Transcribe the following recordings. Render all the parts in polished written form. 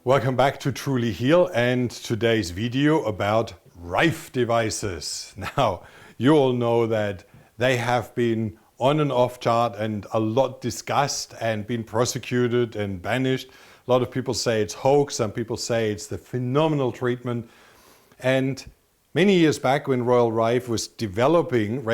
Welcome back to Truly Heal and today's video about RIFE devices. Now, you all know that they have been on and off chart and a lot discussed and been prosecuted and banished. A lot of people say it's hoax, some people say it's the phenomenal treatment. And many years back when Raymond RIFE was developing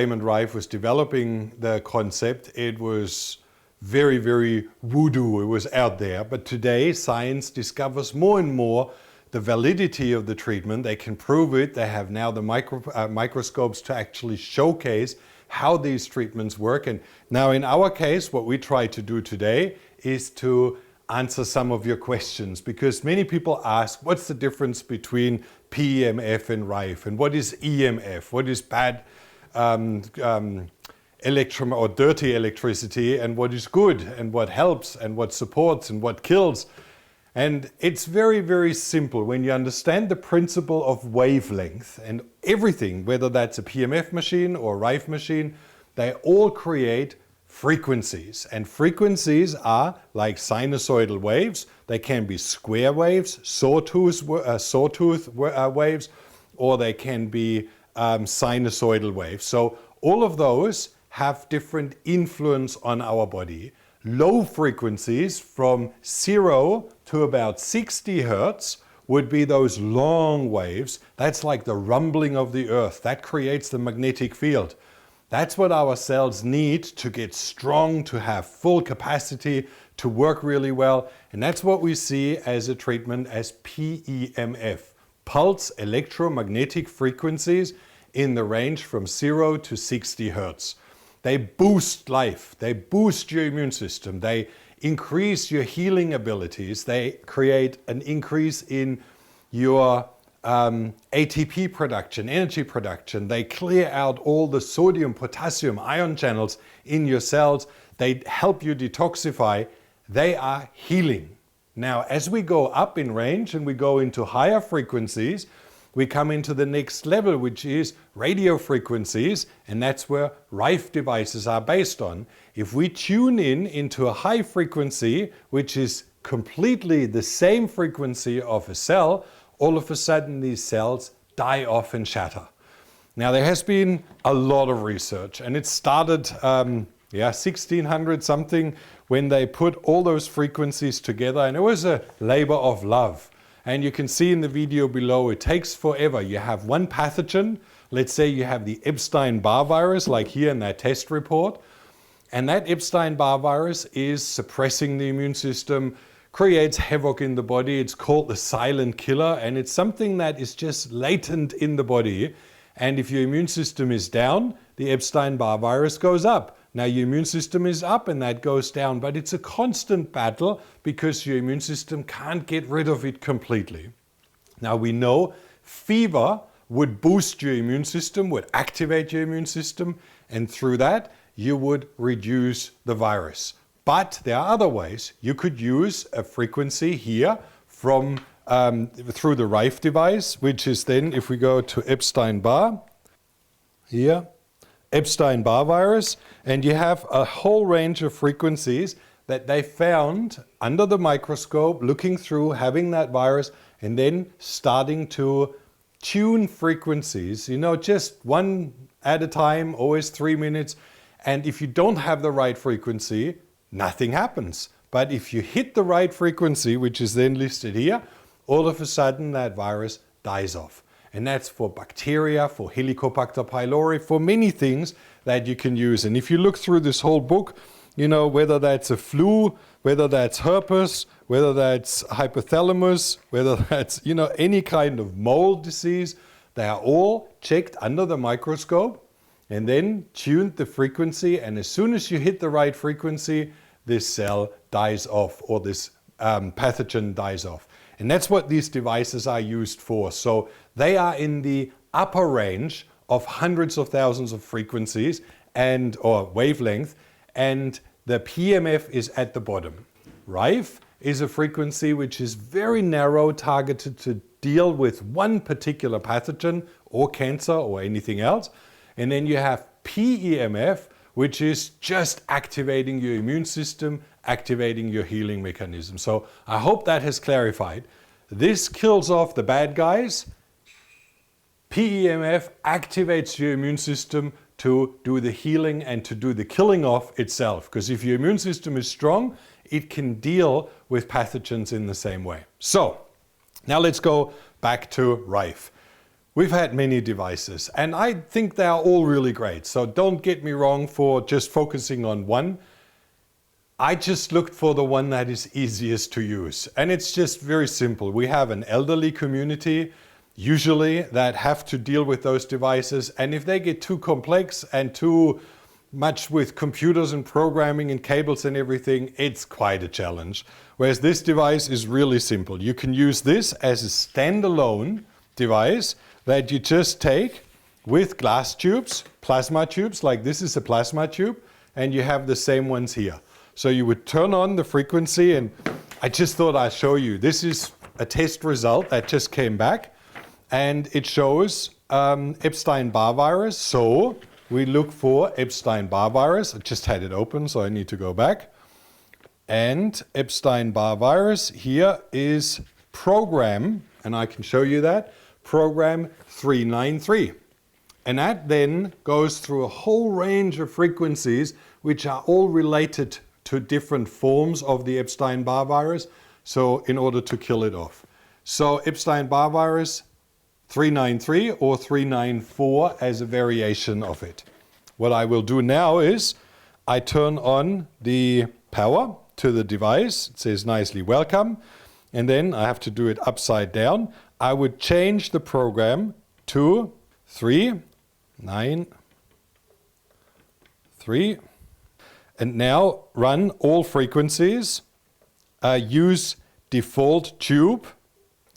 the concept, it was very, very voodoo. It was out there. But today, science discovers more and more the validity of the treatment. They can prove it. They have now the microscopes to actually showcase how these treatments work. And now in our case, what we try to do today is to answer some of your questions, because many people ask, what's the difference between PEMF and RIFE? And what is EMF? What is bad dirty electricity, and what is good, and what helps, and what supports, and what kills? And it's very, very simple. When you understand the principle of wavelength and everything, whether that's a PEMF machine or a RIFE machine, they all create frequencies. And frequencies are like sinusoidal waves. They can be square waves, sawtooth waves, or they can be sinusoidal waves. So all of those have different influence on our body. Low frequencies from 0 to about 60 hertz would be those long waves. That's like the rumbling of the earth. That creates the magnetic field. That's what our cells need to get strong, to have full capacity, to work really well. And that's what we see as a treatment as PEMF, pulse electromagnetic frequencies in the range from 0 to 60 hertz. They boost life, they boost your immune system, they increase your healing abilities, they create an increase in your ATP production, energy production, they clear out all the sodium, potassium, ion channels in your cells, they help you detoxify, they are healing. Now, as we go up in range and we go into higher frequencies, we come into the next level, which is radio frequencies, and that's where RIFE devices are based on. If we tune into a high frequency, which is completely the same frequency of a cell, all of a sudden these cells die off and shatter. Now, there has been a lot of research, and it started 1600 something when they put all those frequencies together, and it was a labor of love. And you can see in the video below, it takes forever. You have one pathogen. Let's say you have the Epstein-Barr virus, like here in that test report. And that Epstein-Barr virus is suppressing the immune system, creates havoc in the body. It's called the silent killer, and it's something that is just latent in the body. And if your immune system is down, the Epstein-Barr virus goes up. Now your immune system is up and that goes down, but it's a constant battle because your immune system can't get rid of it completely. Now we know fever would boost your immune system, would activate your immune system, and through that you would reduce the virus. But there are other ways. You could use a frequency here from through the RIFE device, which is then, if we go to Epstein-Barr, here, Epstein-Barr virus, and you have a whole range of frequencies that they found under the microscope, looking through, having that virus, and then starting to tune frequencies, just one at a time, always 3 minutes. And if you don't have the right frequency, nothing happens. But if you hit the right frequency, which is then listed here, all of a sudden that virus dies off. And that's for bacteria, for Helicobacter pylori, for many things that you can use. And if you look through this whole book, whether that's a flu, whether that's herpes, whether that's hypothalamus, whether that's, any kind of mold disease, they are all checked under the microscope and then tuned the frequency. And as soon as you hit the right frequency, this cell dies off, or this pathogen dies off. And that's what these devices are used for. So they are in the upper range of hundreds of thousands of frequencies or wavelength, and the PEMF is at the bottom. RIFE is a frequency which is very narrow, targeted to deal with one particular pathogen or cancer or anything else. And then you have PEMF, which is just activating your immune system, activating your healing mechanism. So I hope that has clarified. This kills off the bad guys. PEMF activates your immune system to do the healing and to do the killing off itself. Because if your immune system is strong, it can deal with pathogens in the same way. So, now let's go back to RIFE. We've had many devices, and I think they are all really great. So don't get me wrong for just focusing on one. I just looked for the one that is easiest to use. And it's just very simple. We have an elderly community, usually, that have to deal with those devices. And if they get too complex and too much with computers and programming and cables and everything, it's quite a challenge. Whereas this device is really simple. You can use this as a standalone device that you just take with glass tubes, plasma tubes, like this is a plasma tube, and you have the same ones here. So you would turn on the frequency, and I just thought I'd show you. This is a test result that just came back, and it shows Epstein-Barr virus. So we look for Epstein-Barr virus. I just had it open, so I need to go back. And Epstein-Barr virus here is program, and I can show you that, program 393. And that then goes through a whole range of frequencies which are all related to different forms of the Epstein-Barr virus, so in order to kill it off. So Epstein-Barr virus 393 or 394 as a variation of it. What I will do now is I turn on the power to the device. It says nicely welcome, and then I have to do it upside down. I would change the program to 393 and now run all frequencies. Use default tube,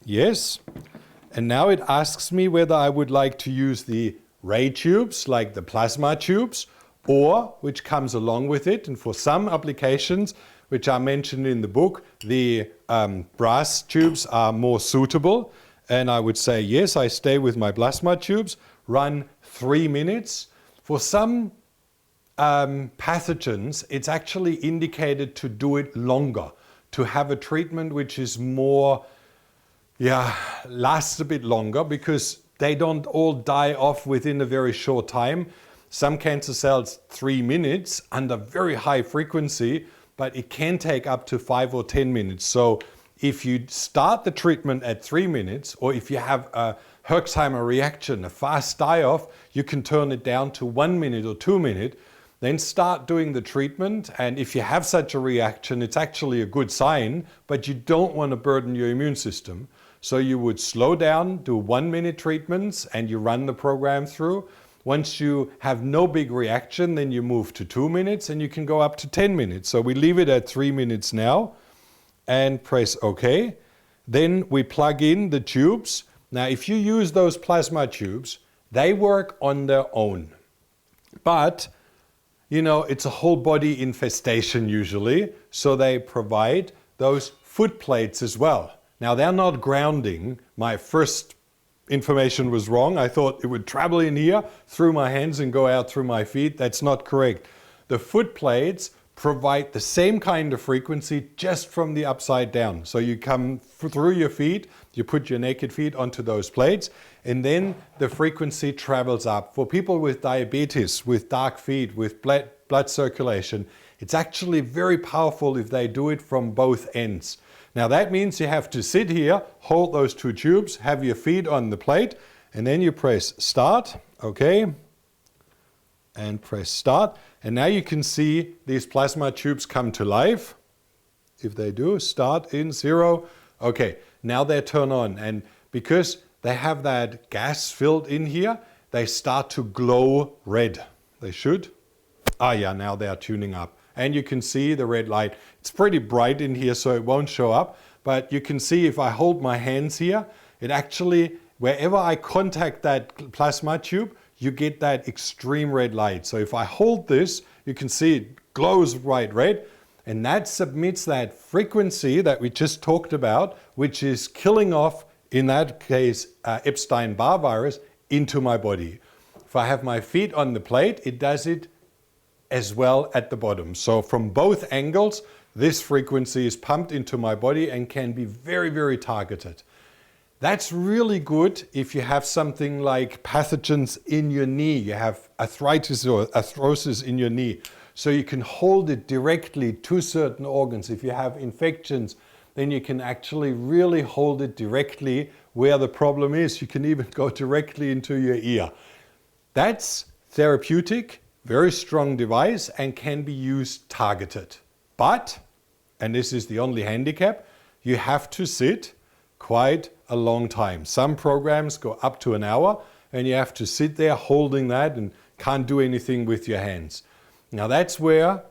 yes. And now it asks me whether I would like to use the ray tubes, like the plasma tubes, or, which comes along with it, and for some applications, which are mentioned in the book, the brass tubes are more suitable. And I would say, yes, I stay with my plasma tubes, run 3 minutes. For some pathogens, it's actually indicated to do it longer, to have a treatment which is more, lasts a bit longer, because they don't all die off within a very short time. Some cancer cells 3 minutes under very high frequency, but it can take up to 5 or 10 minutes. So if you start the treatment at 3 minutes, or if you have a Herxheimer reaction, a fast die-off, you can turn it down to 1 minute or 2 minutes, then start doing the treatment. And if you have such a reaction, it's actually a good sign, but you don't want to burden your immune system. So you would slow down, do 1 minute treatments, and you run the program through. Once you have no big reaction, then you move to 2 minutes, and you can go up to 10 minutes. So we leave it at 3 minutes now and press OK. Then we plug in the tubes. Now, if you use those plasma tubes, they work on their own. But, you know, it's a whole body infestation usually, so they provide those foot plates as well. Now, they're not grounding. My first information was wrong. I thought it would travel in here through my hands and go out through my feet. That's not correct. The foot plates provide the same kind of frequency just from the upside down. So you come through your feet, you put your naked feet onto those plates, and then the frequency travels up. For people with diabetes, with dark feet, with blood circulation, it's actually very powerful if they do it from both ends. Now that means you have to sit here, hold those two tubes, have your feet on the plate, and then you press start, okay, and press start. And now you can see these plasma tubes come to life. If they do, start in 0. Okay, now they turn on, and because they have that gas filled in here, they start to glow red. They should. Now they are tuning up. And you can see the red light. It's pretty bright in here, so it won't show up. But you can see if I hold my hands here, it actually, wherever I contact that plasma tube, you get that extreme red light. So if I hold this, you can see it glows bright red. And that submits that frequency that we just talked about, which is killing off, in that case, Epstein-Barr virus, into my body. If I have my feet on the plate, it does it as well at the bottom. So from both angles, this frequency is pumped into my body and can be very, very targeted. That's really good if you have something like pathogens in your knee. You have arthritis or arthrosis in your knee. So you can hold it directly to certain organs. If you have infections, then you can actually really hold it directly where the problem is. You can even go directly into your ear. That's therapeutic, very strong device, and can be used targeted. But, and this is the only handicap, you have to sit quite a long time. Some programs go up to an hour and you have to sit there holding that and can't do anything with your hands. Now that's where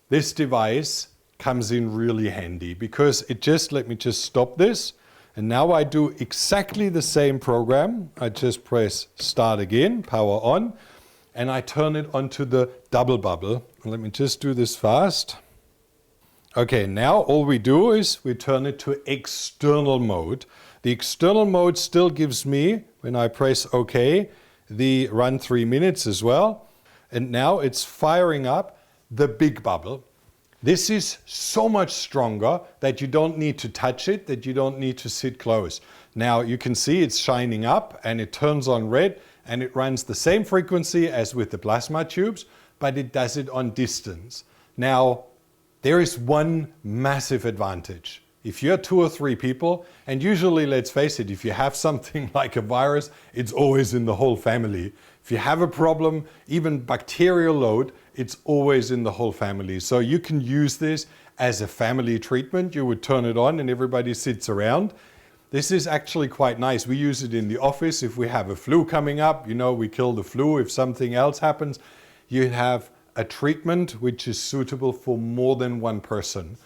this device comes in really handy, because let me just stop this, and now I do exactly the same program. I just press start again, power on, and I turn it onto the double bubble. Let me just do this fast. Okay, now all we do is we turn it to external mode. The external mode still gives me, when I press OK, the run 3 minutes as well. And now it's firing up the big bubble. This is so much stronger that you don't need to touch it, that you don't need to sit close. Now you can see it's shining up and it turns on red, and it runs the same frequency as with the plasma tubes, but it does it on distance. Now, there is one massive advantage. If you're 2 or 3 people, and usually, let's face it, if you have something like a virus, it's always in the whole family. If you have a problem, even bacterial load, it's always in the whole family. So you can use this as a family treatment. You would turn it on and everybody sits around. This is actually quite nice. We use it in the office if we have a flu coming up. You know, we kill the flu. If something else happens, you have a treatment which is suitable for more than one person.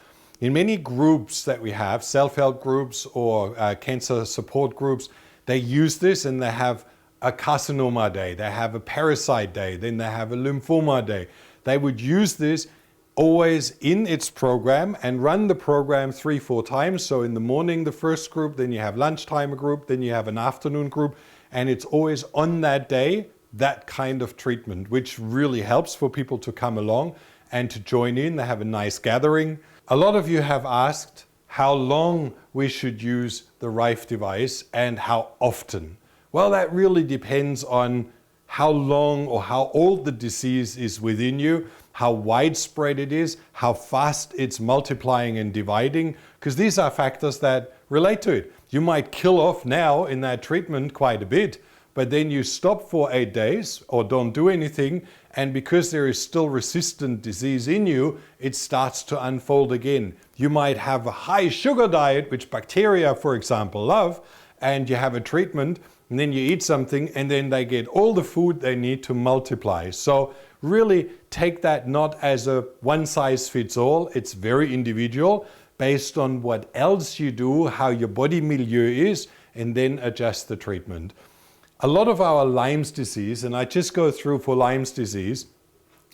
In many groups that we have, self-help groups or cancer support groups, they use this and they have a carcinoma day, they have a parasite day, then they have a lymphoma day. They would use this always in its program and run the program 3-4 times. So in the morning, the first group, then you have lunchtime a group, then you have an afternoon group, and it's always on that day, that kind of treatment, which really helps for people to come along and to join in. They have a nice gathering. A lot of you have asked how long we should use the RIFE device and how often. Well, that really depends on how long or how old the disease is within you, how widespread it is, how fast it's multiplying and dividing, because these are factors that relate to it. You might kill off now in that treatment quite a bit, but then you stop for 8 days or don't do anything, and because there is still resistant disease in you, it starts to unfold again. You might have a high sugar diet, which bacteria, for example, love, and you have a treatment, and then you eat something, and then they get all the food they need to multiply. So really take that not as a one-size-fits-all. It's very individual, based on what else you do, how your body milieu is, and then adjust the treatment. A lot of our Lyme's disease, and I just go through for Lyme's disease,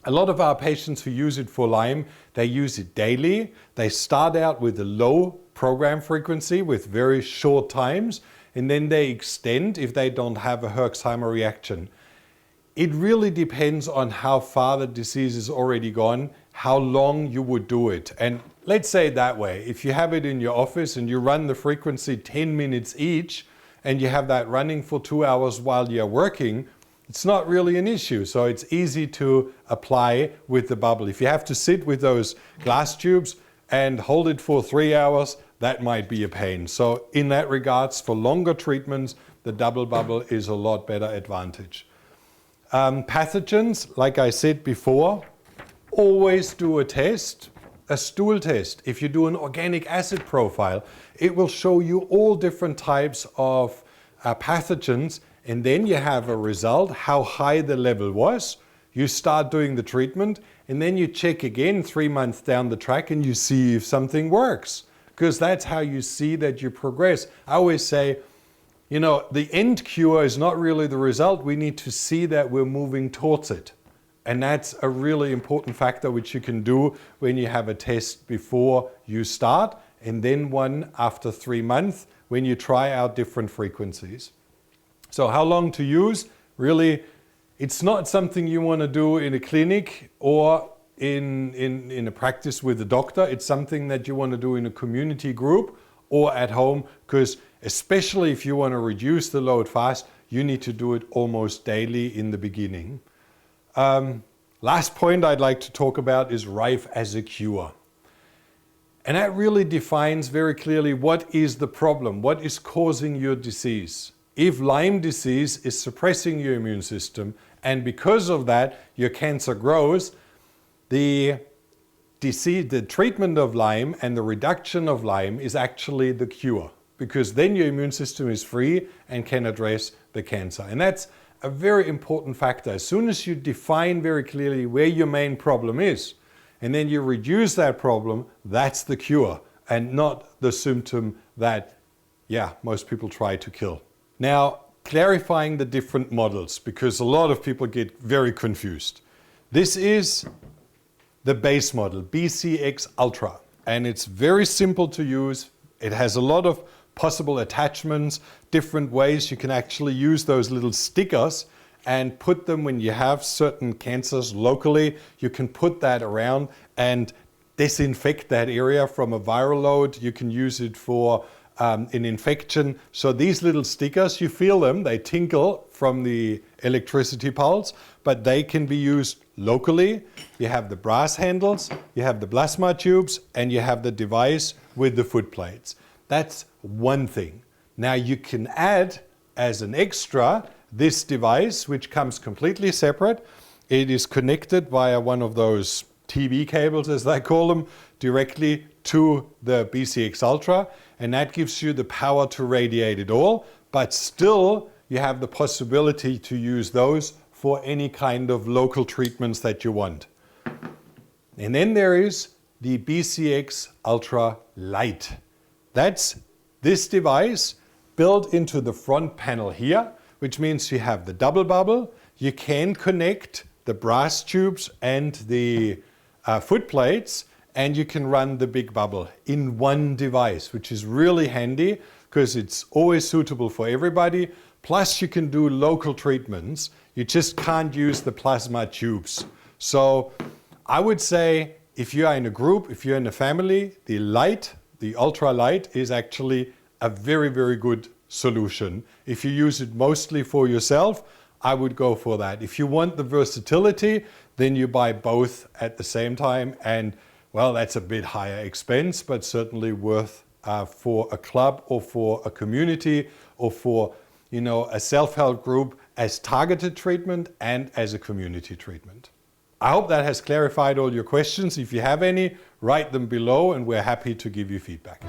a lot of our patients who use it for Lyme, they use it daily. They start out with a low program frequency with very short times, and then they extend if they don't have a Herxheimer reaction. It really depends on how far the disease is already gone, how long you would do it. And let's say it that way, if you have it in your office and you run the frequency 10 minutes each, and you have that running for 2 hours while you're working, it's not really an issue. So it's easy to apply with the bubble. If you have to sit with those glass tubes and hold it for 3 hours, that might be a pain. So in that regards, for longer treatments, the double bubble is a lot better advantage. Pathogens, like I said before, always do a test, a stool test. If you do an organic acid profile, it will show you all different types of pathogens, and then you have a result, how high the level was. You start doing the treatment, and then you check again 3 months down the track and you see if something works, because that's how you see that you progress. I always say, you know, the end cure is not really the result. We need to see that we're moving towards it. And that's a really important factor which you can do when you have a test before you start, and then one after 3 months when you try out different frequencies. So how long to use? Really, It's not something you want to do in a clinic or in a practice with a doctor. It's something that you want to do in a community group or at home, because especially if you want to reduce the load fast, you need to do it almost daily in the beginning. Last point I'd like to talk about is RIFE as a cure. And that really defines very clearly what is the problem, what is causing your disease. If Lyme disease is suppressing your immune system, and because of that your cancer grows, the treatment of Lyme and the reduction of Lyme is actually the cure, because then your immune system is free and can address the cancer. And that's a very important factor. As soon as you define very clearly where your main problem is, and then you reduce that problem, that's the cure, and not the symptom that, most people try to kill. Now, clarifying the different models, because a lot of people get very confused. This is the base model, BCX Ultra, and it's very simple to use. It has a lot of possible attachments, different ways you can actually use those little stickers and put them when you have certain cancers locally. You can put that around and disinfect that area from a viral load. You can use it for an infection. So these little stickers, you feel them, they tinkle from the electricity pulse, but they can be used locally. You have the brass handles, you have the plasma tubes, and you have the device with the foot plates. That's one thing. Now you can add as an extra this device, which comes completely separate. It is connected via one of those TV cables, as they call them, directly to the BCX Ultra, and that gives you the power to radiate it all, but still you have the possibility to use those for any kind of local treatments that you want. And then there is the BCX Ultra Lite. That's this device built into the front panel here, which means you have the double bubble. You can connect the brass tubes and the foot plates, and you can run the big bubble in one device, which is really handy because it's always suitable for everybody. Plus you can do local treatments. You just can't use the plasma tubes. So I would say if you are in a group, if you're in a family, the Lite, the Ultra Lite is actually a very, very good solution. If you use it mostly for yourself, I would go for that. If you want the versatility, then you buy both at the same time, and well, that's a bit higher expense, but certainly worth for a club or for a community or for a self-help group as targeted treatment and as a community treatment. I hope that has clarified all your questions. If you have any, write them below and we're happy to give you feedback.